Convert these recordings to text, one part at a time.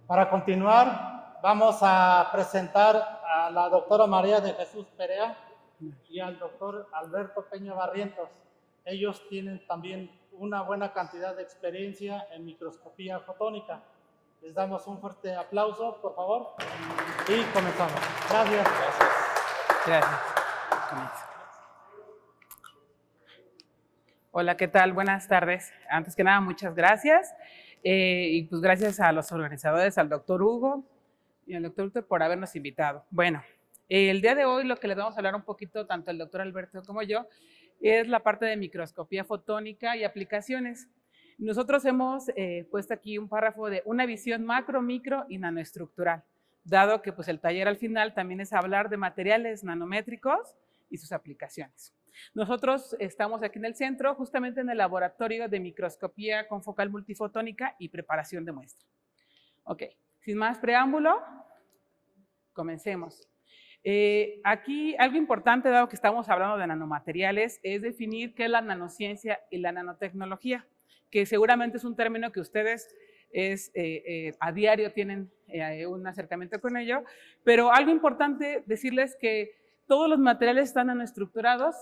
Para continuar, vamos a presentar a la doctora María de Jesús Perea y al doctor Alberto Peña Barrientos. Ellos tienen también una buena cantidad de experiencia en microscopía fotónica. Les damos un fuerte aplauso, por favor, y comenzamos. Gracias. Gracias. Hola, ¿qué tal? Buenas tardes. Antes que nada, muchas gracias. Y pues gracias a los organizadores, al doctor Hugo y al doctor Víctor por habernos invitado. Bueno, el día de hoy lo que les vamos a hablar un poquito, tanto el doctor Alberto como yo, es la parte de microscopía fotónica y aplicaciones. Nosotros hemos puesto aquí un párrafo de una visión macro, micro y nanoestructural, dado que pues, el taller al final también es hablar de materiales nanométricos y sus aplicaciones. Nosotros estamos aquí en el centro, justamente en el laboratorio de microscopía con focal multifotónica y preparación de muestra. Ok, sin más preámbulo, comencemos. Aquí algo importante, dado que estamos hablando de nanomateriales, es definir qué es la nanociencia y la nanotecnología, que seguramente es un término que ustedes a diario tienen un acercamiento con ello, pero algo importante decirles que todos los materiales están nanoestructurados,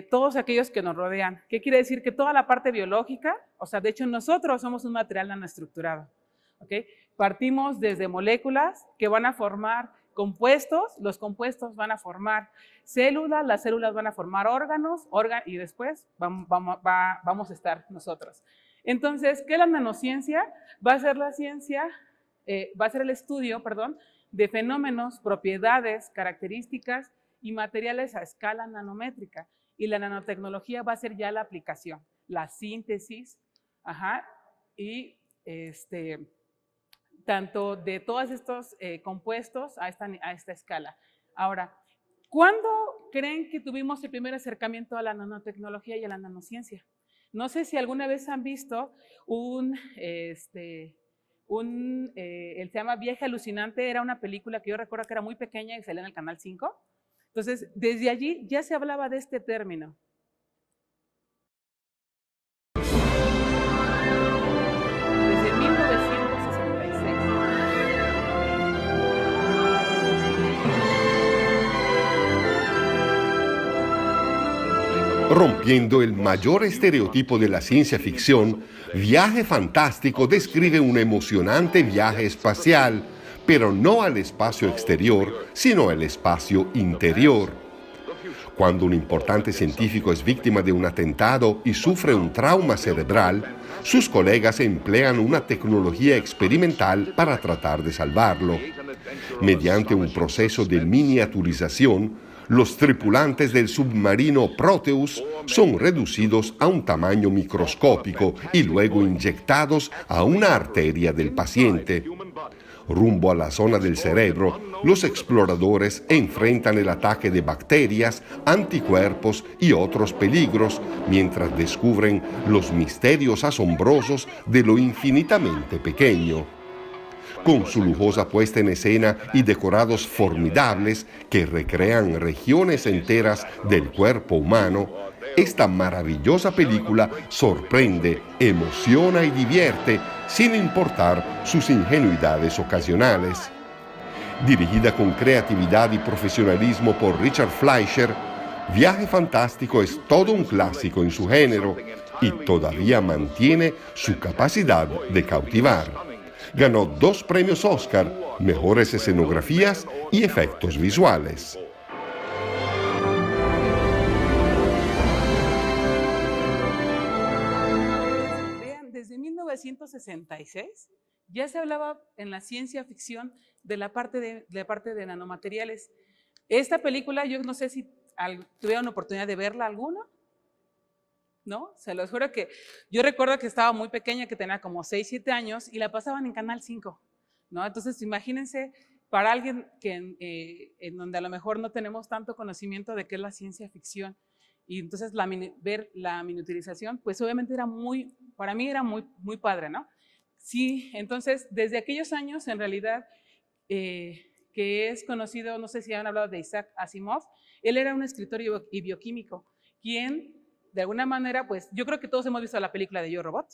todos aquellos que nos rodean. ¿Qué quiere decir? Que toda la parte biológica, o sea, de hecho nosotros somos un material nanoestructurado, ¿ok? Partimos desde moléculas que van a formar compuestos, los compuestos van a formar células, las células van a formar órganos, y después vamos a estar nosotros. Entonces, ¿qué es la nanociencia? Va a ser la ciencia, va a ser el estudio, perdón, de fenómenos, propiedades, características y materiales a escala nanométrica. Y la nanotecnología va a ser ya la aplicación, la síntesis, y tanto de todos estos compuestos a esta escala. Ahora, ¿cuándo creen que tuvimos el primer acercamiento a la nanotecnología y a la nanociencia? No sé si alguna vez han visto se llama Viaje Alucinante, era una película que yo recuerdo que era muy pequeña y salía en el Canal 5. Entonces, desde allí ya se hablaba de este término. Desde 1966. Rompiendo el mayor estereotipo de la ciencia ficción, Viaje Fantástico describe un emocionante viaje espacial, pero no al espacio exterior, sino al espacio interior. Cuando un importante científico es víctima de un atentado y sufre un trauma cerebral, sus colegas emplean una tecnología experimental para tratar de salvarlo. Mediante un proceso de miniaturización, los tripulantes del submarino Proteus son reducidos a un tamaño microscópico y luego inyectados a una arteria del paciente. Rumbo a la zona del cerebro, los exploradores enfrentan el ataque de bacterias, anticuerpos y otros peligros mientras descubren los misterios asombrosos de lo infinitamente pequeño. Con su lujosa puesta en escena y decorados formidables que recrean regiones enteras del cuerpo humano, esta maravillosa película sorprende, emociona y divierte sin importar sus ingenuidades ocasionales. Dirigida con creatividad y profesionalismo por Richard Fleischer, Viaje Fantástico es todo un clásico en su género y todavía mantiene su capacidad de cautivar. Ganó 2 premios Oscar, mejores escenografías y efectos visuales. Vean, desde 1966 ya se hablaba en la ciencia ficción de la parte de nanomateriales. Esta película, yo no sé si tuvieron oportunidad de verla alguno. ¿No? Se los juro que yo recuerdo que estaba muy pequeña, que tenía como 6, 7 años y la pasaban en Canal 5, ¿no? Entonces, imagínense para alguien que en donde a lo mejor no tenemos tanto conocimiento de qué es la ciencia ficción y entonces ver la miniaturización, pues obviamente para mí era muy, muy padre, ¿no? Sí, entonces, desde aquellos años, en realidad, que es conocido, no sé si han hablado de Isaac Asimov, él era un escritor y bioquímico, quien de alguna manera, pues yo creo que todos hemos visto la película de Yo Robot,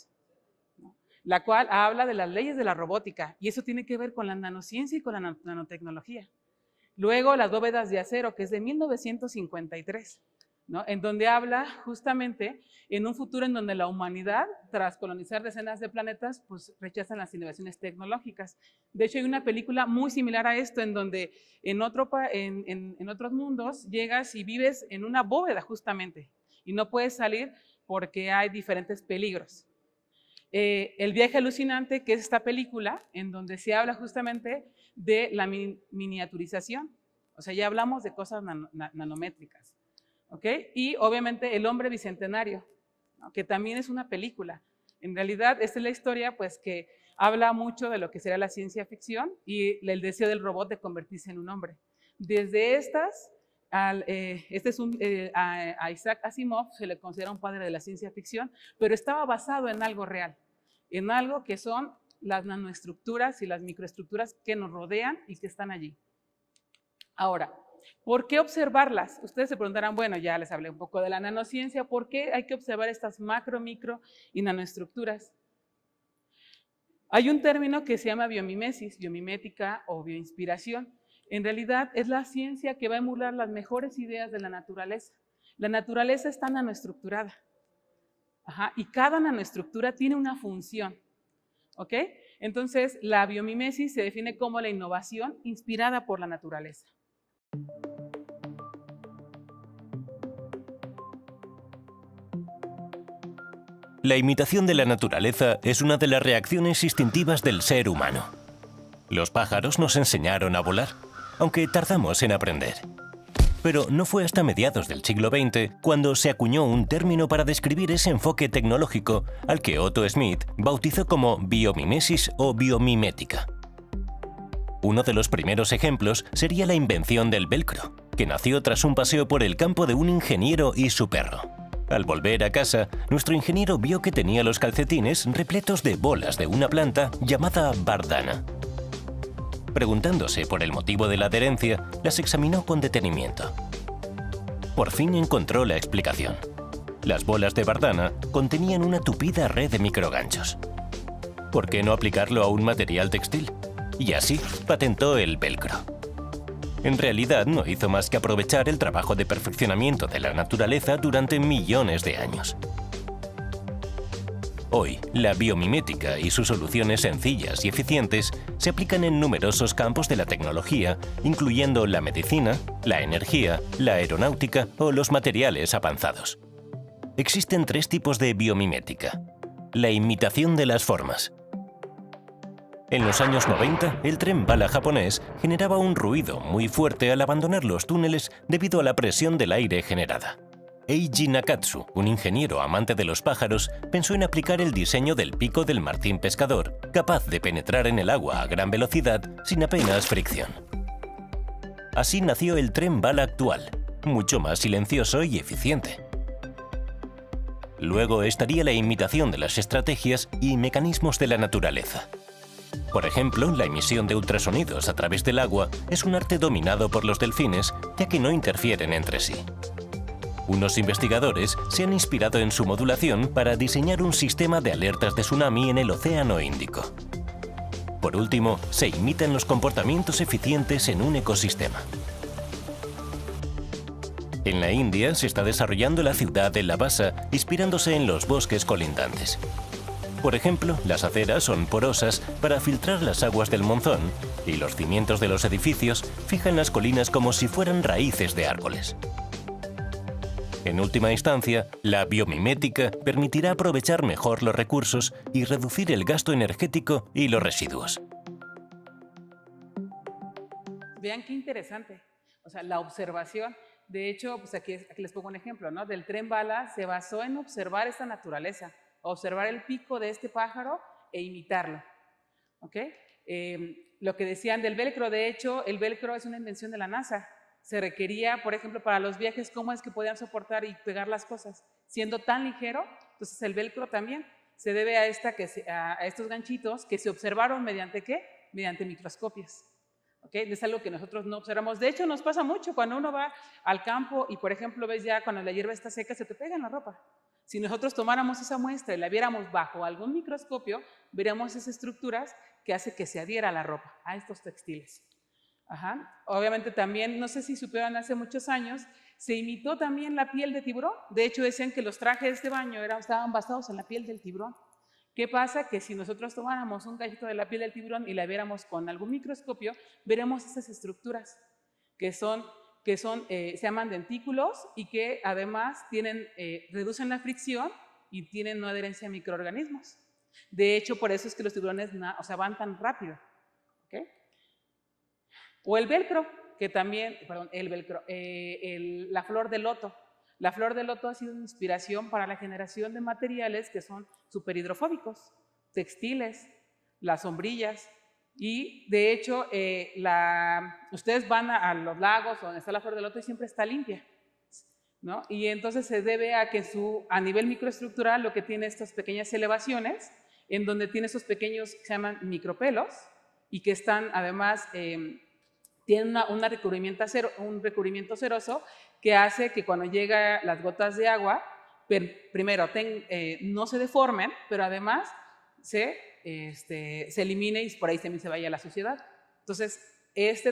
¿no? la cual habla de las leyes de la robótica, y eso tiene que ver con la nanociencia y con la nanotecnología. Luego, Las bóvedas de acero, que es de 1953, ¿no? En donde habla justamente en un futuro en donde la humanidad, tras colonizar decenas de planetas, pues rechazan las innovaciones tecnológicas. De hecho, hay una película muy similar a esto, en donde en otros mundos llegas y vives en una bóveda justamente, y no puedes salir porque hay diferentes peligros. El viaje alucinante, que es esta película, en donde se habla justamente de la miniaturización. O sea, ya hablamos de cosas nanométricas. ¿Ok? Y obviamente El hombre bicentenario, ¿no? Que también es una película. En realidad, esta es la historia pues, que habla mucho de lo que será la ciencia ficción y el deseo del robot de convertirse en un hombre. Desde estas, a Isaac Asimov se le considera un padre de la ciencia ficción, pero estaba basado en algo real, en algo que son las nanoestructuras y las microestructuras que nos rodean y que están allí. Ahora, ¿por qué observarlas? Ustedes se preguntarán, bueno, ya les hablé un poco de la nanociencia, ¿por qué hay que observar estas macro, micro y nanoestructuras? Hay un término que se llama biomimesis, biomimética o bioinspiración. En realidad es la ciencia que va a emular las mejores ideas de la naturaleza. La naturaleza está nanoestructurada. Y cada nanoestructura tiene una función. ¿Ok? Entonces, la biomimesis se define como la innovación inspirada por la naturaleza. La imitación de la naturaleza es una de las reacciones instintivas del ser humano. Los pájaros nos enseñaron a volar, aunque tardamos en aprender. Pero no fue hasta mediados del siglo XX cuando se acuñó un término para describir ese enfoque tecnológico al que Otto Schmidt bautizó como biomimesis o biomimética. Uno de los primeros ejemplos sería la invención del velcro, que nació tras un paseo por el campo de un ingeniero y su perro. Al volver a casa, nuestro ingeniero vio que tenía los calcetines repletos de bolas de una planta llamada bardana. Preguntándose por el motivo de la adherencia, las examinó con detenimiento. Por fin encontró la explicación. Las bolas de bardana contenían una tupida red de microganchos. ¿Por qué no aplicarlo a un material textil? Y así patentó el velcro. En realidad no hizo más que aprovechar el trabajo de perfeccionamiento de la naturaleza durante millones de años. Hoy, la biomimética y sus soluciones sencillas y eficientes se aplican en numerosos campos de la tecnología, incluyendo la medicina, la energía, la aeronáutica o los materiales avanzados. Existen tres tipos de biomimética. La imitación de las formas. En los años 90, el tren bala japonés generaba un ruido muy fuerte al abandonar los túneles debido a la presión del aire generada. Eiji Nakatsu, un ingeniero amante de los pájaros, pensó en aplicar el diseño del pico del martín pescador, capaz de penetrar en el agua a gran velocidad sin apenas fricción. Así nació el tren bala actual, mucho más silencioso y eficiente. Luego estaría la imitación de las estrategias y mecanismos de la naturaleza. Por ejemplo, la emisión de ultrasonidos a través del agua es un arte dominado por los delfines, ya que no interfieren entre sí. Unos investigadores se han inspirado en su modulación para diseñar un sistema de alertas de tsunami en el Océano Índico. Por último, se imitan los comportamientos eficientes en un ecosistema. En la India se está desarrollando la ciudad de Lavasa, inspirándose en los bosques colindantes. Por ejemplo, las aceras son porosas para filtrar las aguas del monzón y los cimientos de los edificios fijan las colinas como si fueran raíces de árboles. En última instancia, la biomimética permitirá aprovechar mejor los recursos y reducir el gasto energético y los residuos. Vean qué interesante. O sea, la observación. De hecho, pues aquí les pongo un ejemplo, ¿no? Del tren bala se basó en observar esta naturaleza, observar el pico de este pájaro e imitarlo. ¿Ok? Lo que decían del velcro, de hecho, el velcro es una invención de la NASA. Se requería, por ejemplo, para los viajes, cómo es que podían soportar y pegar las cosas. Siendo tan ligero, entonces el velcro también se debe a estos ganchitos que se observaron mediante ¿qué? Mediante microscopios. ¿Okay? Es algo que nosotros no observamos. De hecho, nos pasa mucho cuando uno va al campo y, por ejemplo, ves ya cuando la hierba está seca, se te pega en la ropa. Si nosotros tomáramos esa muestra y la viéramos bajo algún microscopio, veríamos esas estructuras que hace que se adhiera a la ropa, a estos textiles. Obviamente también, no sé si supieron, hace muchos años, se imitó también la piel de tiburón. De hecho, decían que los trajes de baño estaban basados en la piel del tiburón. ¿Qué pasa? Que si nosotros tomáramos un cachito de la piel del tiburón y la viéramos con algún microscopio, veremos esas estructuras que se llaman dentículos y que además reducen la fricción y tienen no adherencia a microorganismos. De hecho, por eso es que los tiburones van tan rápido. ¿Okay? O el velcro, que también, perdón, la flor de loto. La flor de loto ha sido una inspiración para la generación de materiales que son superhidrofóbicos, textiles, las sombrillas. Y de hecho, ustedes van a los lagos donde está la flor de loto y siempre está limpia, ¿no? Y entonces se debe a que a nivel microestructural lo que tiene estas pequeñas elevaciones, en donde tiene esos pequeños que se llaman micropelos y que están además, tienen un recubrimiento ceroso que hace que cuando llegan las gotas de agua, primero no se deformen, pero además se elimine y por ahí también se vaya la suciedad. Entonces,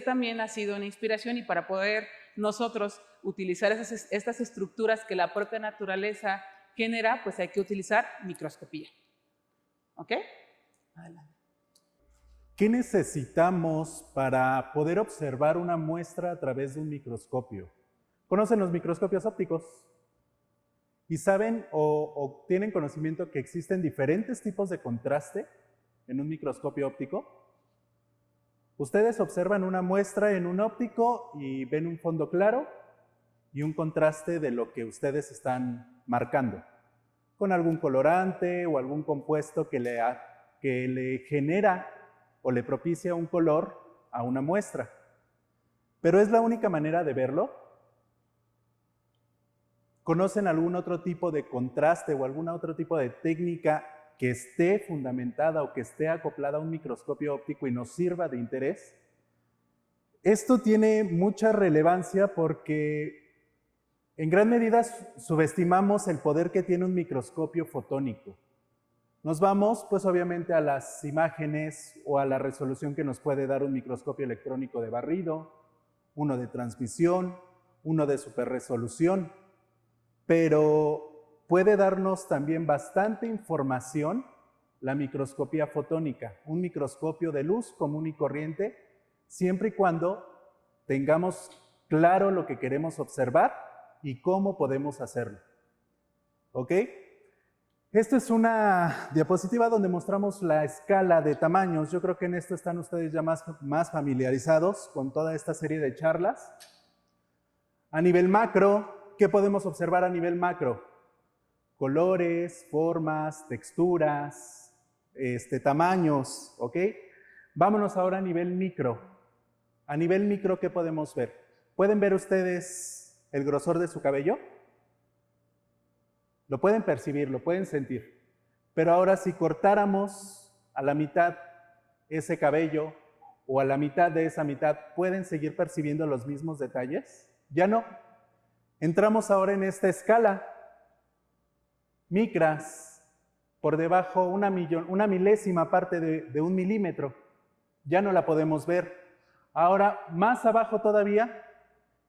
también ha sido una inspiración y para poder nosotros utilizar estas estructuras que la propia naturaleza genera, pues hay que utilizar microscopía. ¿Ok? Adelante. ¿Qué necesitamos para poder observar una muestra a través de un microscopio? ¿Conocen los microscopios ópticos? ¿Y saben o tienen conocimiento que existen diferentes tipos de contraste en un microscopio óptico? Ustedes observan una muestra en un óptico y ven un fondo claro y un contraste de lo que ustedes están marcando, con algún colorante o algún compuesto que le genera o le propicia un color a una muestra. ¿Pero es la única manera de verlo? ¿Conocen algún otro tipo de contraste o algún otro tipo de técnica que esté fundamentada o que esté acoplada a un microscopio óptico y nos sirva de interés? Esto tiene mucha relevancia porque en gran medida subestimamos el poder que tiene un microscopio fotónico. Nos vamos, pues obviamente, a las imágenes o a la resolución que nos puede dar un microscopio electrónico de barrido, uno de transmisión, uno de superresolución, pero puede darnos también bastante información la microscopía fotónica, un microscopio de luz común y corriente, siempre y cuando tengamos claro lo que queremos observar y cómo podemos hacerlo. ¿Ok? Esta es una diapositiva donde mostramos la escala de tamaños. Yo creo que en esto están ustedes ya más familiarizados con toda esta serie de charlas. A nivel macro, ¿qué podemos observar a nivel macro? Colores, formas, texturas, tamaños, ¿ok? Vámonos ahora a nivel micro. A nivel micro, ¿qué podemos ver? ¿Pueden ver ustedes el grosor de su cabello? Lo pueden percibir, lo pueden sentir. Pero ahora si cortáramos a la mitad ese cabello o a la mitad de esa mitad, ¿pueden seguir percibiendo los mismos detalles? Ya no. Entramos ahora en esta escala. Micras, por debajo una milésima parte de un milímetro. Ya no la podemos ver. Ahora, más abajo todavía,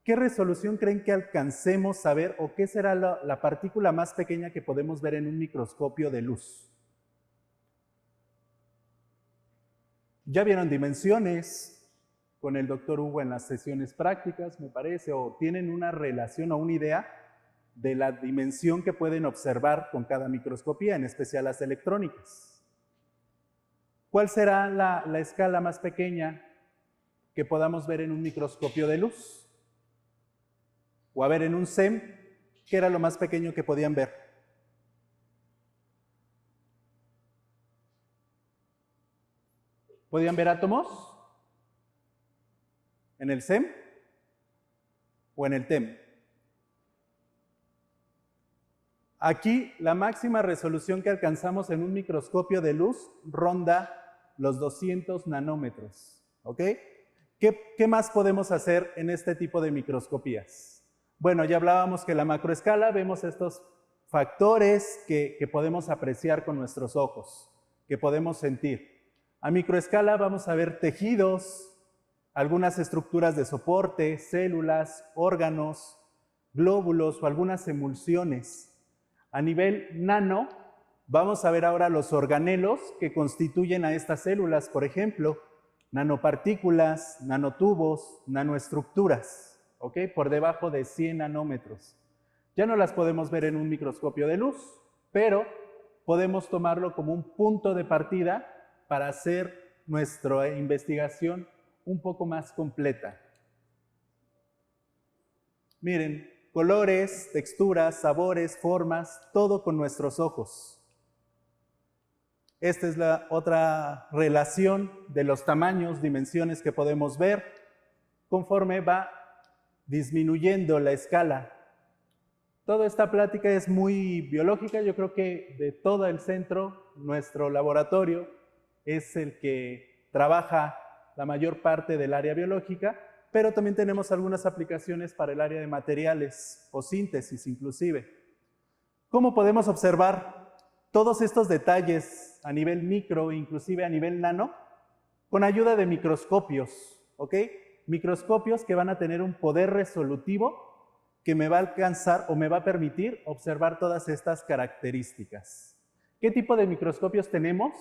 ¿qué resolución creen que alcancemos a ver o qué será la partícula más pequeña que podemos ver en un microscopio de luz? Ya vieron dimensiones con el doctor Hugo en las sesiones prácticas, me parece, o tienen una relación o una idea de la dimensión que pueden observar con cada microscopía, en especial las electrónicas. ¿Cuál será la escala más pequeña que podamos ver en un microscopio de luz? O a ver, en un SEM, ¿qué era lo más pequeño que podían ver? ¿Podían ver átomos? ¿En el SEM? ¿O en el TEM? Aquí, la máxima resolución que alcanzamos en un microscopio de luz ronda los 200 nanómetros. ¿Ok? ¿Qué más podemos hacer en este tipo de microscopías? Bueno, ya hablábamos que la macroescala, vemos estos factores que podemos apreciar con nuestros ojos, que podemos sentir. A microescala vamos a ver tejidos, algunas estructuras de soporte, células, órganos, glóbulos o algunas emulsiones. A nivel nano, vamos a ver ahora los organelos que constituyen a estas células, por ejemplo, nanopartículas, nanotubos, nanoestructuras, ¿ok? Por debajo de 100 nanómetros. Ya no las podemos ver en un microscopio de luz, pero podemos tomarlo como un punto de partida para hacer nuestra investigación un poco más completa. Miren, colores, texturas, sabores, formas, todo con nuestros ojos. Esta es la otra relación de los tamaños, dimensiones que podemos ver conforme va disminuyendo la escala. Toda esta plática es muy biológica. Yo creo que de todo el centro, nuestro laboratorio es el que trabaja la mayor parte del área biológica, pero también tenemos algunas aplicaciones para el área de materiales o síntesis inclusive. ¿Cómo podemos observar todos estos detalles a nivel micro, inclusive a nivel nano? Con ayuda de microscopios, ¿ok? Microscopios que van a tener un poder resolutivo que me va a alcanzar o me va a permitir observar todas estas características. ¿Qué tipo de microscopios tenemos?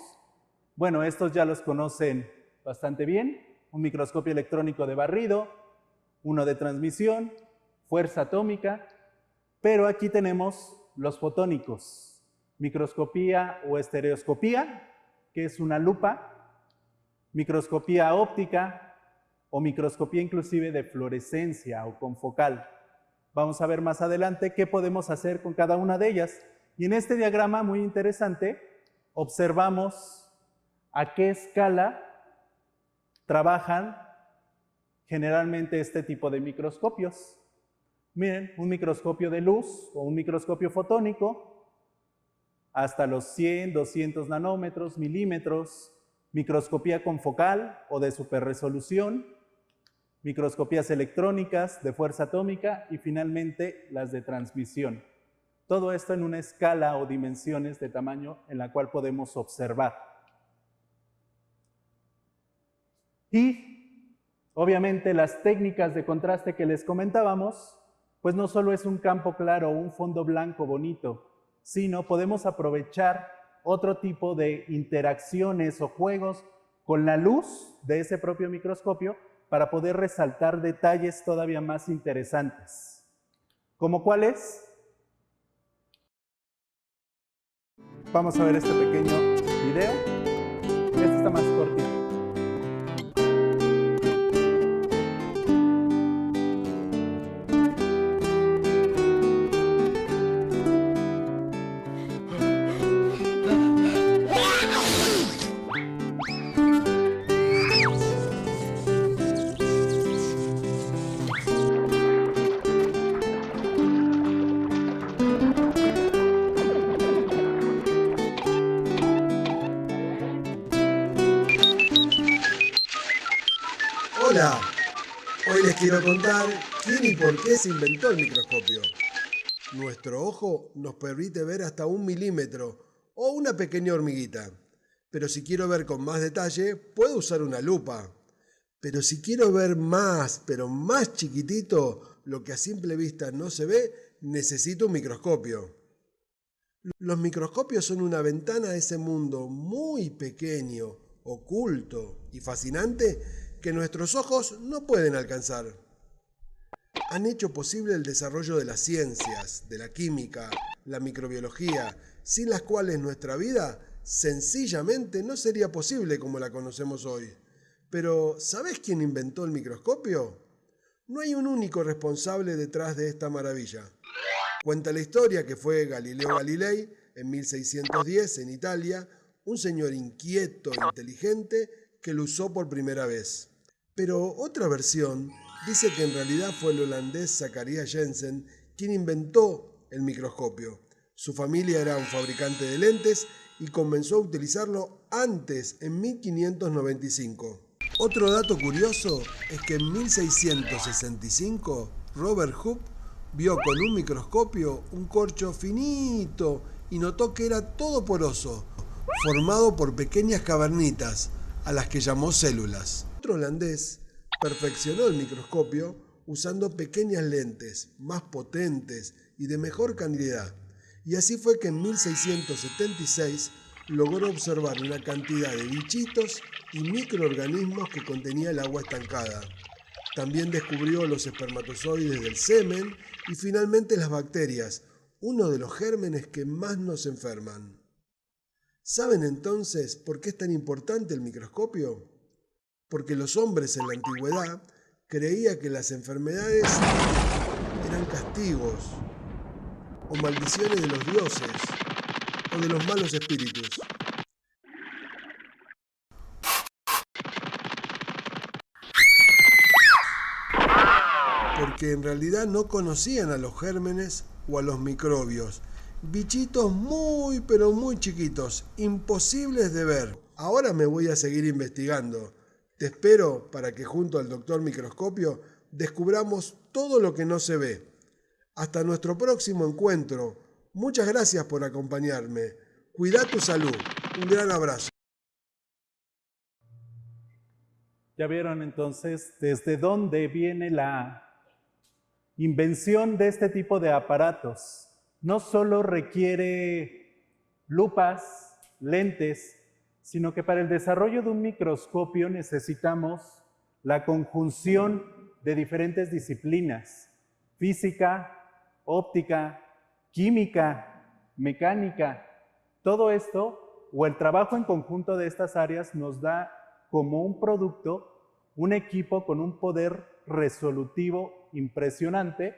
Bueno, estos ya los conocen bastante bien. Un microscopio electrónico de barrido, uno de transmisión, fuerza atómica, pero aquí tenemos los fotónicos, microscopía o estereoscopía, que es una lupa, microscopía óptica o microscopía inclusive de fluorescencia o confocal. Vamos a ver más adelante qué podemos hacer con cada una de ellas. Y en este diagrama muy interesante observamos a qué escala trabajan generalmente este tipo de microscopios. Miren, un microscopio de luz o un microscopio fotónico hasta los 100, 200 nanómetros, milímetros, microscopía confocal o de superresolución, microscopías electrónicas de fuerza atómica y finalmente las de transmisión. Todo esto en una escala o dimensiones de tamaño en la cual podemos observar. Y obviamente las técnicas de contraste que les comentábamos, pues no solo es un campo claro o un fondo blanco bonito, sino podemos aprovechar otro tipo de interacciones o juegos con la luz de ese propio microscopio para poder resaltar detalles todavía más interesantes. ¿Cómo cuáles? Vamos a ver este pequeño video. Este está más cortito. Hola, hoy les quiero contar quién y por qué se inventó el microscopio. Nuestro ojo nos permite ver hasta 1 milímetro o una pequeña hormiguita. Pero si quiero ver con más detalle, puedo usar una lupa. Pero si quiero ver más, pero más chiquitito, lo que a simple vista no se ve, necesito un microscopio. Los microscopios son una ventana a ese mundo muy pequeño, oculto y fascinante que nuestros ojos no pueden alcanzar. Han hecho posible el desarrollo de las ciencias, de la química, la microbiología, sin las cuales nuestra vida sencillamente no sería posible como la conocemos hoy. Pero, ¿sabes quién inventó el microscopio? No hay un único responsable detrás de esta maravilla. Cuenta la historia que fue Galileo Galilei, en 1610 en Italia, un señor inquieto e inteligente que lo usó por primera vez. Pero otra versión dice que en realidad fue el holandés Zacharias Janssen quien inventó el microscopio. Su familia era un fabricante de lentes y comenzó a utilizarlo antes, en 1595. Otro dato curioso es que en 1665 Robert Hooke Vio con un microscopio un corcho finito y notó que era todo poroso, formado por pequeñas cavernitas, a las que llamó células. Otro holandés perfeccionó el microscopio usando pequeñas lentes, más potentes y de mejor calidad. Y así fue que en 1676 logró observar una cantidad de bichitos y microorganismos que contenía el agua estancada. También descubrió los espermatozoides del semen y finalmente las bacterias, uno de los gérmenes que más nos enferman. ¿Saben entonces por qué es tan importante el microscopio? Porque los hombres en la antigüedad creían que las enfermedades eran castigos o maldiciones de los dioses o de los malos espíritus. Porque en realidad no conocían a los gérmenes o a los microbios. Bichitos muy pero muy chiquitos, imposibles de ver. Ahora me voy a seguir investigando. Te espero para que junto al doctor Microscopio descubramos todo lo que no se ve. Hasta nuestro próximo encuentro. Muchas gracias por acompañarme. Cuida tu salud. Un gran abrazo. Ya vieron entonces desde dónde viene la invención de este tipo de aparatos. No solo requiere lupas, lentes, sino que para el desarrollo de un microscopio necesitamos la conjunción de diferentes disciplinas: física, óptica, química, mecánica. Todo esto, o el trabajo en conjunto de estas áreas, nos da como un producto un equipo con un poder resolutivo impresionante,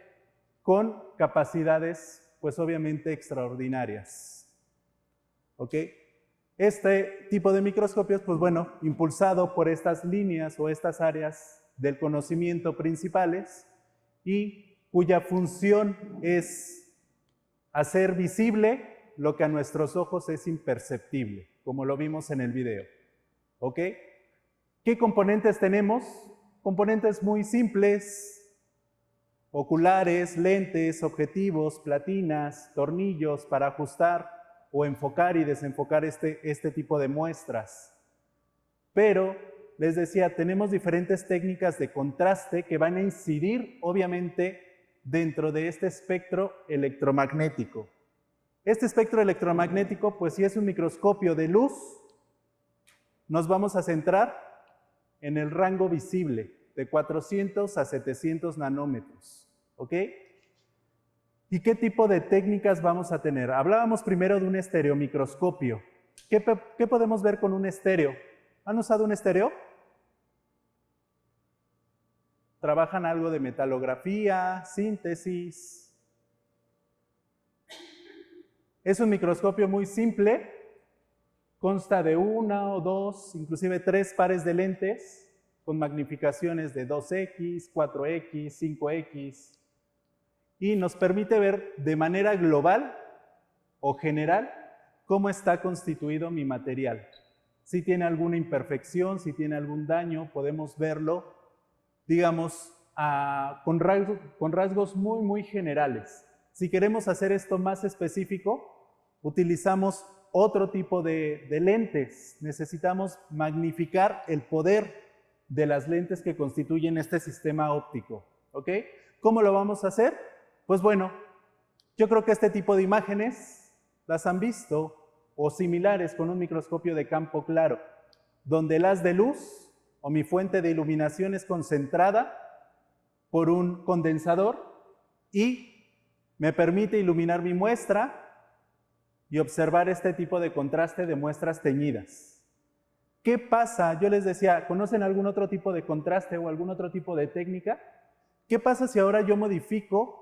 con capacidades pues obviamente extraordinarias. ¿Ok? Este tipo de microscopios, pues bueno, impulsado por estas líneas o estas áreas del conocimiento principales, y cuya función es hacer visible lo que a nuestros ojos es imperceptible, como lo vimos en el video. ¿Ok? ¿Qué componentes tenemos? Componentes muy simples: oculares, lentes, objetivos, platinas, tornillos para ajustar o enfocar y desenfocar este tipo de muestras. Pero, les decía, tenemos diferentes técnicas de contraste que van a incidir, obviamente, dentro de este espectro electromagnético. Este espectro electromagnético, pues si es un microscopio de luz, nos vamos a centrar en el rango visible, de 400 a 700 nanómetros. ¿Ok? ¿Y qué tipo de técnicas vamos a tener? Hablábamos primero de un estereomicroscopio. ¿Qué podemos ver con un estéreo? ¿Han usado un estéreo? ¿Trabajan algo de metalografía, síntesis? Es un microscopio muy simple. Consta de 1 o 2, inclusive 3 pares de lentes con magnificaciones de 2x, 4x, 5x, y nos permite ver de manera global o general cómo está constituido mi material. Si tiene alguna imperfección, si tiene algún daño, podemos verlo, digamos, con rasgos muy generales. Si queremos hacer esto más específico, utilizamos otro tipo de lentes. Necesitamos magnificar el poder de las lentes que constituyen este sistema óptico. ¿Ok? ¿Cómo lo vamos a hacer? Pues bueno, yo creo que este tipo de imágenes las han visto, o similares con un microscopio de campo claro, donde el haz de luz o mi fuente de iluminación es concentrada por un condensador y me permite iluminar mi muestra y observar este tipo de contraste de muestras teñidas. ¿Qué pasa? Yo les decía, ¿conocen algún otro tipo de contraste o algún otro tipo de técnica? ¿Qué pasa si ahora yo modifico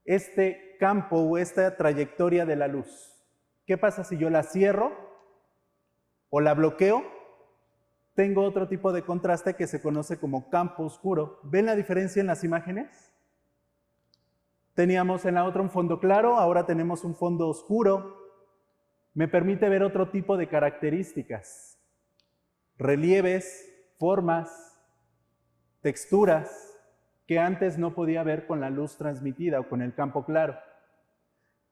este campo o esta trayectoria de la luz? ¿Qué pasa si yo la cierro o la bloqueo? Tengo otro tipo de contraste que se conoce como campo oscuro. ¿Ven la diferencia en las imágenes? Teníamos en la otra un fondo claro, ahora tenemos un fondo oscuro. Me permite ver otro tipo de características: relieves, formas, texturas. que antes no podía ver con la luz transmitida o con el campo claro.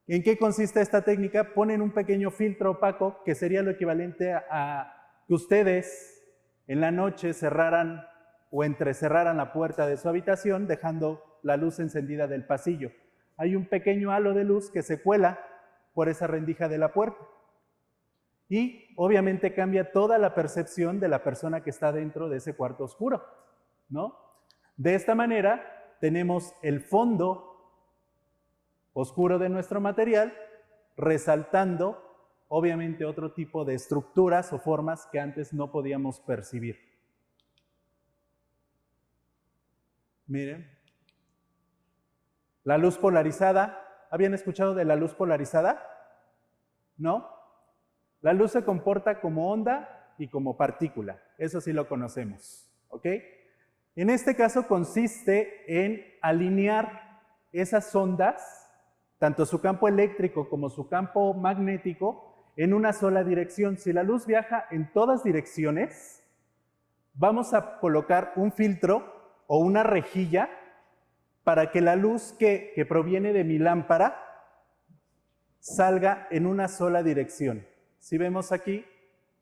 ¿En qué consiste esta técnica? Ponen un pequeño filtro opaco que sería lo equivalente a que ustedes en la noche cerraran o entrecerraran la puerta de su habitación dejando la luz encendida del pasillo. Hay un pequeño halo de luz que se cuela por esa rendija de la puerta y obviamente cambia toda la percepción de la persona que está dentro de ese cuarto oscuro, ¿no? De esta manera tenemos el fondo oscuro de nuestro material resaltando obviamente otro tipo de estructuras o formas que antes no podíamos percibir. Miren. La luz polarizada. ¿Habían escuchado de la luz polarizada? ¿No? La luz se comporta como onda y como partícula. Eso sí lo conocemos. ¿Ok? En este caso consiste en alinear esas ondas, tanto su campo eléctrico como su campo magnético, en una sola dirección. Si la luz viaja en todas direcciones, vamos a colocar un filtro o una rejilla para que la luz que proviene de mi lámpara salga en una sola dirección. Si vemos aquí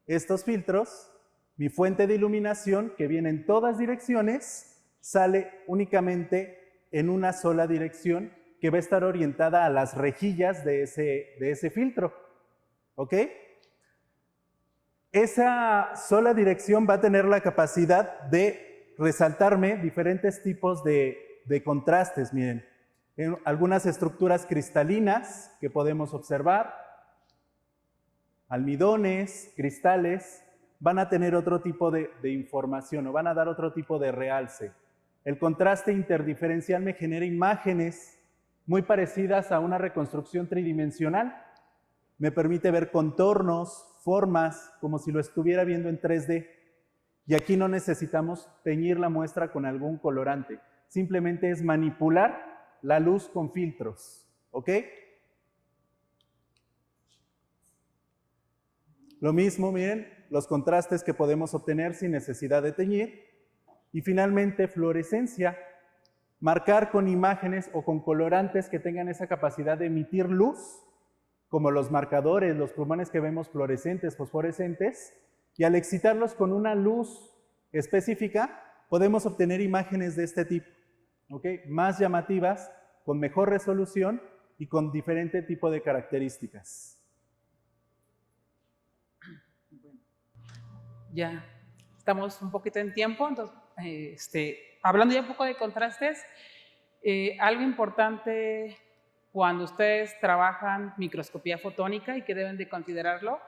estos filtros, mi fuente de iluminación que viene en todas direcciones sale únicamente en una sola dirección que va a estar orientada a las rejillas de ese filtro. ¿Ok? Esa sola dirección va a tener la capacidad de resaltarme diferentes tipos de contrastes. Miren, algunas estructuras cristalinas que podemos observar, almidones, cristales, van a tener otro tipo de información o van a dar otro tipo de realce. El contraste interdiferencial me genera imágenes muy parecidas a una reconstrucción tridimensional. Me permite ver contornos, formas, como si lo estuviera viendo en 3D. Y aquí no necesitamos teñir la muestra con algún colorante. Simplemente es manipular la luz con filtros. ¿Ok? Lo mismo, miren, los contrastes que podemos obtener sin necesidad de teñir. Y finalmente, fluorescencia. Marcar con imágenes o con colorantes que tengan esa capacidad de emitir luz, como los marcadores, los plumones que vemos fluorescentes, fosforescentes, y al excitarlos con una luz específica, podemos obtener imágenes de este tipo, ¿ok? Más llamativas, con mejor resolución y con diferente tipo de características. Ya estamos un poquito en tiempo, entonces, hablando ya un poco de contrastes, algo importante cuando ustedes trabajan microscopía fotónica y que deben de considerarlo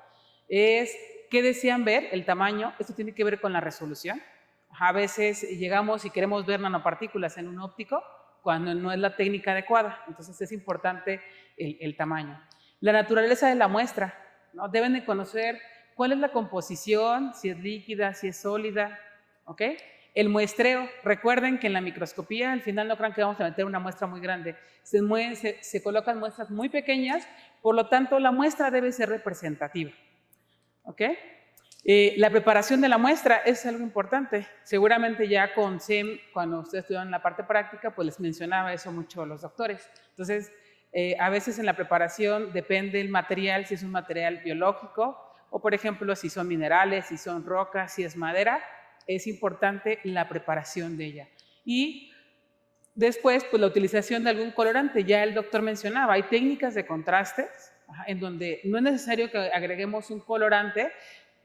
es qué desean ver, el tamaño. Esto tiene que ver con la resolución. A veces llegamos y queremos ver nanopartículas en un óptico cuando no es la técnica adecuada, entonces es importante el tamaño. La naturaleza de la muestra, ¿no? Deben de conocer cuál es la composición, si es líquida, si es sólida, ¿ok? El muestreo, recuerden que en la microscopía al final no crean que vamos a meter una muestra muy grande, se colocan muestras muy pequeñas, por lo tanto la muestra debe ser representativa, ¿ok? La preparación de la muestra es algo importante, seguramente ya con SEM, cuando ustedes estudian la parte práctica, pues les mencionaba eso mucho a los doctores. Entonces, a veces en la preparación depende el material, si es un material biológico, o por ejemplo, si son minerales, si son rocas, si es madera, es importante la preparación de ella. Y después, pues la utilización de algún colorante. Ya el doctor mencionaba, hay técnicas de contrastes en donde no es necesario que agreguemos un colorante,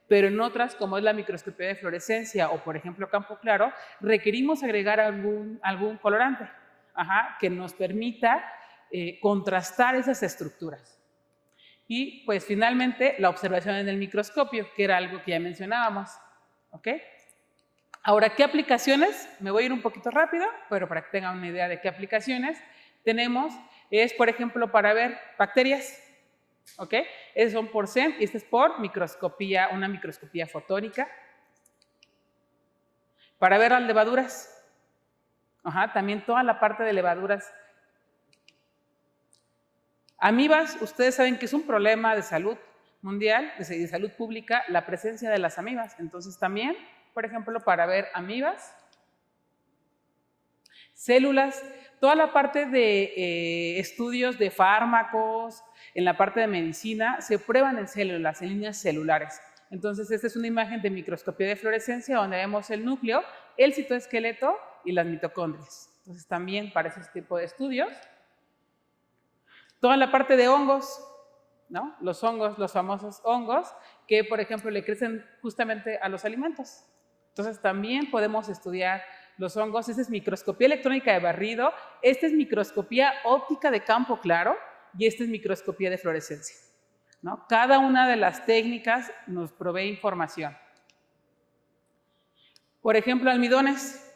pero en otras, como es la microscopía de fluorescencia o por ejemplo campo claro, requerimos agregar algún colorante que nos permita contrastar esas estructuras. Y pues finalmente la observación en el microscopio, que era algo que ya mencionábamos. ¿Ok? Ahora, ¿qué aplicaciones? Me voy a ir un poquito rápido, pero para que tengan una idea de qué aplicaciones tenemos, es por ejemplo para ver bacterias. ¿Ok? Esos son por SEM y este es por microscopía, una microscopía fotónica. Para ver las levaduras. También toda la parte de levaduras. Amibas, ustedes saben que es un problema de salud mundial, de salud pública, la presencia de las amibas. Entonces también, por ejemplo, para ver amibas. Células, toda la parte de estudios de fármacos, en la parte de medicina, se prueban en células, en líneas celulares. Entonces, esta es una imagen de microscopía de fluorescencia donde vemos el núcleo, el citoesqueleto y las mitocondrias. Entonces, también para ese tipo de estudios. Toda la parte de hongos, ¿no? Los hongos, los famosos hongos, que por ejemplo le crecen justamente a los alimentos. Entonces también podemos estudiar los hongos. Esta es microscopía electrónica de barrido, esta es microscopía óptica de campo claro y esta es microscopía de fluorescencia, ¿no? Cada una de las técnicas nos provee información. Por ejemplo, almidones,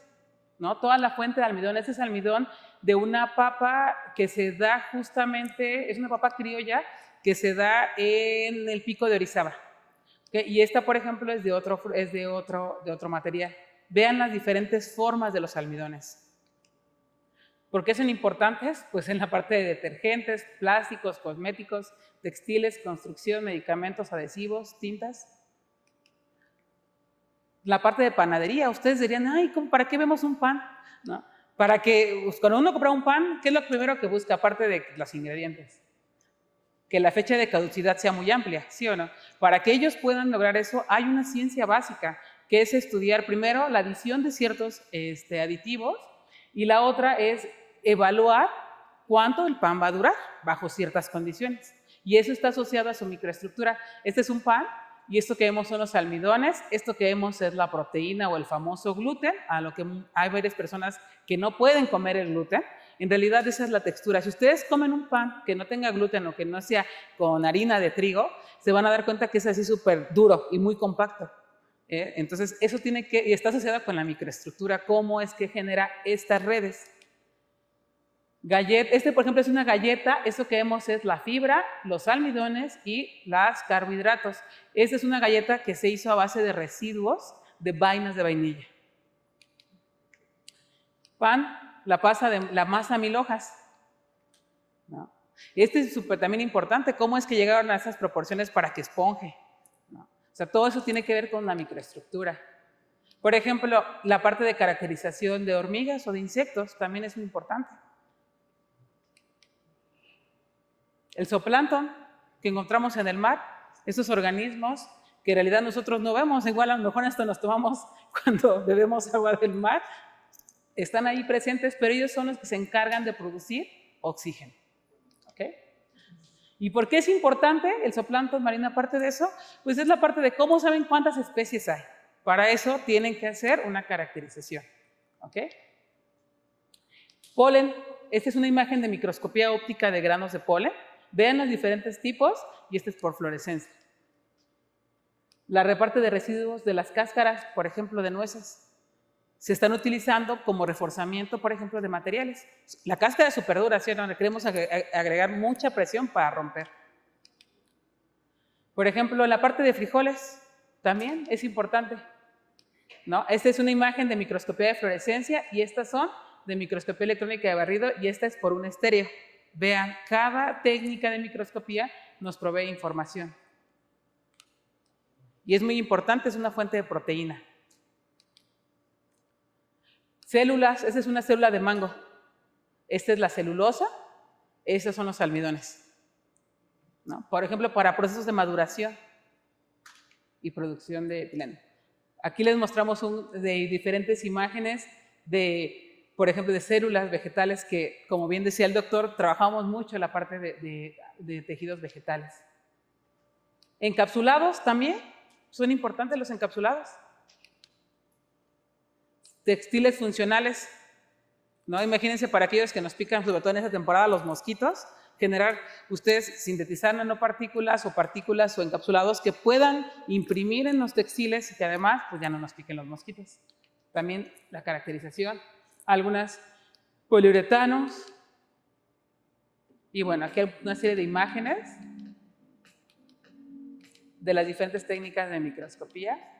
¿no? Toda la fuente de almidón, este es almidón de una papa que se da justamente, es una papa criolla que se da en el pico de Orizaba. ¿Okay? Y esta, por ejemplo, es de otro material. Vean las diferentes formas de los almidones. ¿Por qué son importantes? Pues en la parte de detergentes, plásticos, cosméticos, textiles, construcción, medicamentos, adhesivos, tintas. La parte de panadería, ustedes dirían, ay, ¿para qué vemos un pan? ¿No? Para que, pues, cuando uno compra un pan, ¿qué es lo primero que busca, aparte de los ingredientes? Que la fecha de caducidad sea muy amplia, ¿sí o no? Para que ellos puedan lograr eso, hay una ciencia básica, que es estudiar primero la adición de ciertos aditivos, y la otra es evaluar cuánto el pan va a durar bajo ciertas condiciones. Y eso está asociado a su microestructura. Este es un pan, y esto que vemos son los almidones, esto que vemos es la proteína o el famoso gluten, a lo que hay varias personas que no pueden comer el gluten. En realidad esa es la textura. Si ustedes comen un pan que no tenga gluten o que no sea con harina de trigo, se van a dar cuenta que es así súper duro y muy compacto. Entonces eso y está asociado con la microestructura, cómo es que genera estas redes. Este, por ejemplo, es una galleta. Esto que vemos es la fibra, los almidones y los carbohidratos. Esta es una galleta que se hizo a base de residuos de vainas de vainilla. Pan, la masa 1000 hojas. ¿No? Este es también importante, cómo es que llegaron a esas proporciones para que esponje. ¿No? O sea, todo eso tiene que ver con la microestructura. Por ejemplo, la parte de caracterización de hormigas o de insectos también es muy importante. El zooplancton que encontramos en el mar, esos organismos que en realidad nosotros no vemos, igual a lo mejor esto nos tomamos cuando bebemos agua del mar, están ahí presentes, pero ellos son los que se encargan de producir oxígeno. ¿Okay? ¿Y por qué es importante el zooplancton marino? Aparte de eso, pues es la parte de cómo saben cuántas especies hay. Para eso tienen que hacer una caracterización. ¿Okay? Polen, esta es una imagen de microscopía óptica de granos de polen. Vean los diferentes tipos y este es por fluorescencia. La reparte de residuos de las cáscaras, por ejemplo, de nueces. Se están utilizando como reforzamiento, por ejemplo, de materiales. La cáscara es súper dura, ¿sí? No le queremos agregar mucha presión para romper. Por ejemplo, la parte de frijoles también es importante, ¿no? Esta es una imagen de microscopía de fluorescencia y estas son de microscopía electrónica de barrido y esta es por un estéreo. Vean, cada técnica de microscopía nos provee información. Y es muy importante, es una fuente de proteína. Células, esta es una célula de mango. Esta es la celulosa, estos son los almidones. ¿No? Por ejemplo, para procesos de maduración y producción de etileno. Aquí les mostramos de diferentes imágenes por ejemplo, de células vegetales que, como bien decía el doctor, trabajamos mucho en la parte de tejidos vegetales. Encapsulados también, son importantes los encapsulados. Textiles funcionales, ¿no? Imagínense para aquellos que nos pican, sobre todo en esta temporada, los mosquitos, ustedes sintetizar nanopartículas o partículas o encapsulados que puedan imprimir en los textiles y que además pues ya no nos piquen los mosquitos. También la caracterización, algunas poliuretanos y bueno, aquí hay una serie de imágenes de las diferentes técnicas de microscopía.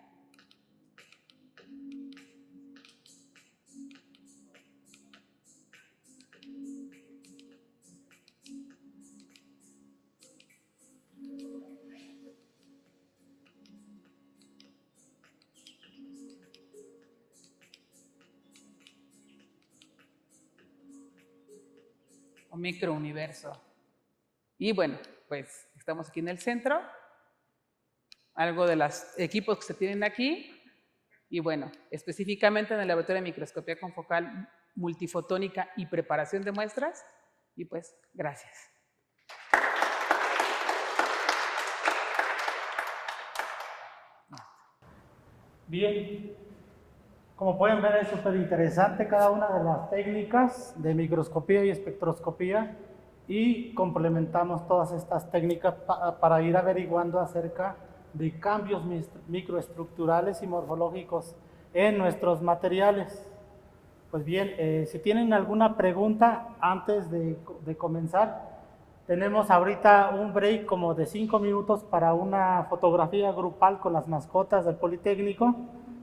o microuniverso. Y bueno, pues estamos aquí en el centro, algo de los equipos que se tienen aquí, y bueno, específicamente en el laboratorio de microscopía confocal multifotónica y preparación de muestras, y pues gracias. Bien, como pueden ver es súper interesante cada una de las técnicas de microscopía y espectroscopía y complementamos todas estas técnicas para ir averiguando acerca de cambios microestructurales y morfológicos en nuestros materiales. Pues bien, si tienen alguna pregunta antes de comenzar, tenemos ahorita un break como de 5 minutos para una fotografía grupal con las mascotas del Politécnico.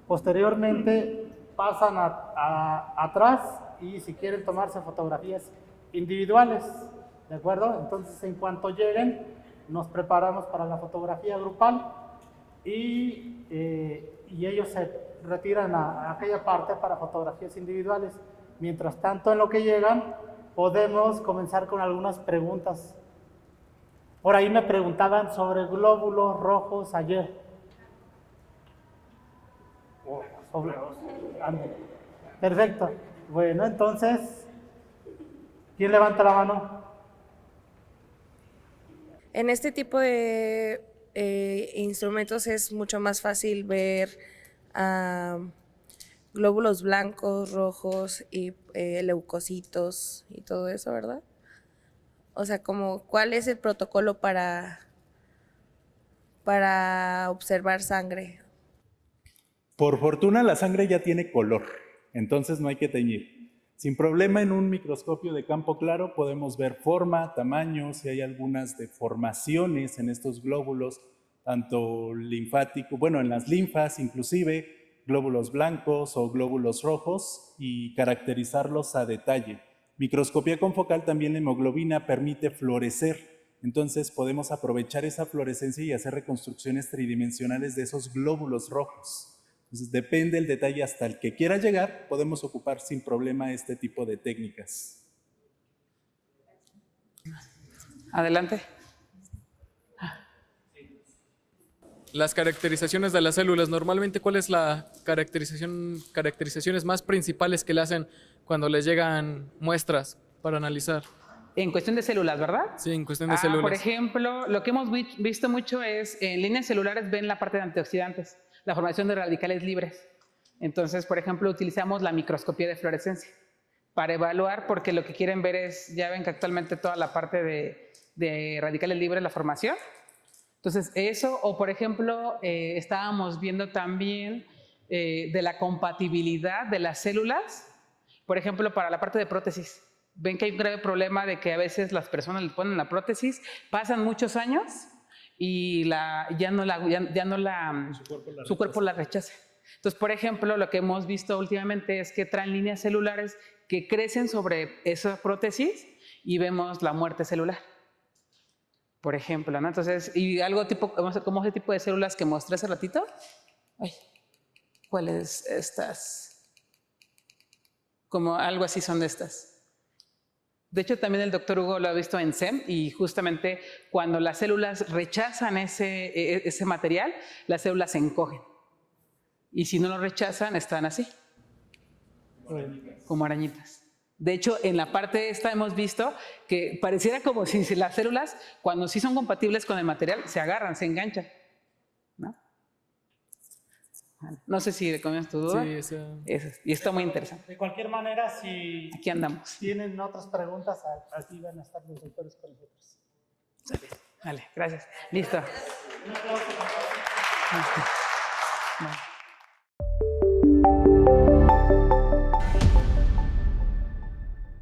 Posteriormente pasan atrás y si quieren tomarse fotografías individuales, ¿de acuerdo? Entonces en cuanto lleguen nos preparamos para la fotografía grupal y ellos se retiran a aquella parte para fotografías individuales. Mientras tanto, en lo que llegan, podemos comenzar con algunas preguntas. Por ahí me preguntaban sobre glóbulos rojos ayer. Perfecto. Bueno, entonces, ¿quién levanta la mano? En este tipo de instrumentos es mucho más fácil ver glóbulos blancos, rojos y leucocitos y todo eso, ¿verdad? O sea, como, ¿cuál es el protocolo para observar sangre? Por fortuna la sangre ya tiene color, entonces no hay que teñir. Sin problema en un microscopio de campo claro podemos ver forma, tamaño, si hay algunas deformaciones en estos glóbulos, tanto linfático, bueno, en las linfas inclusive, glóbulos blancos o glóbulos rojos y caracterizarlos a detalle. Microscopía confocal también la hemoglobina permite florecer, entonces podemos aprovechar esa fluorescencia y hacer reconstrucciones tridimensionales de esos glóbulos rojos. Entonces depende del detalle hasta el que quiera llegar, podemos ocupar sin problema este tipo de técnicas. Adelante. Las caracterizaciones de las células, normalmente, ¿cuál es la caracterizaciones más principales que le hacen cuando les llegan muestras para analizar? En cuestión de células, ¿verdad? Sí, en cuestión de células. Por ejemplo, lo que hemos visto mucho es, en líneas celulares ven la parte de antioxidantes, la formación de radicales libres. Entonces, por ejemplo, utilizamos la microscopía de fluorescencia para evaluar, porque lo que quieren ver es, ya ven que actualmente toda la parte de radicales libres, la formación. Entonces, eso, o por ejemplo, estábamos viendo también de la compatibilidad de las células, por ejemplo, para la parte de prótesis. Ven que hay un grave problema de que a veces las personas le ponen la prótesis, pasan muchos años y su cuerpo la rechaza. Entonces, por ejemplo, lo que hemos visto últimamente es que traen líneas celulares que crecen sobre esa prótesis y vemos la muerte celular. Por ejemplo, ¿no? Entonces, y algo tipo, como ese tipo de células que mostré hace ratito. Ay, ¿cuáles estas? Como algo así son de estas. De hecho, también el doctor Hugo lo ha visto en SEM y justamente cuando las células rechazan ese material, las células se encogen. Y si no lo rechazan, están así, como arañitas. De hecho, en la parte esta hemos visto que pareciera como si las células, cuando sí son compatibles con el material, se agarran, se enganchan, ¿no? No sé si recomiendas tu duda. Sí, esa. Y está muy interesante. De cualquier manera, si Aquí andamos. tienen otras preguntas, aquí van a estar los doctores con nosotros. Vale, gracias. Listo. Un aplauso. Vale.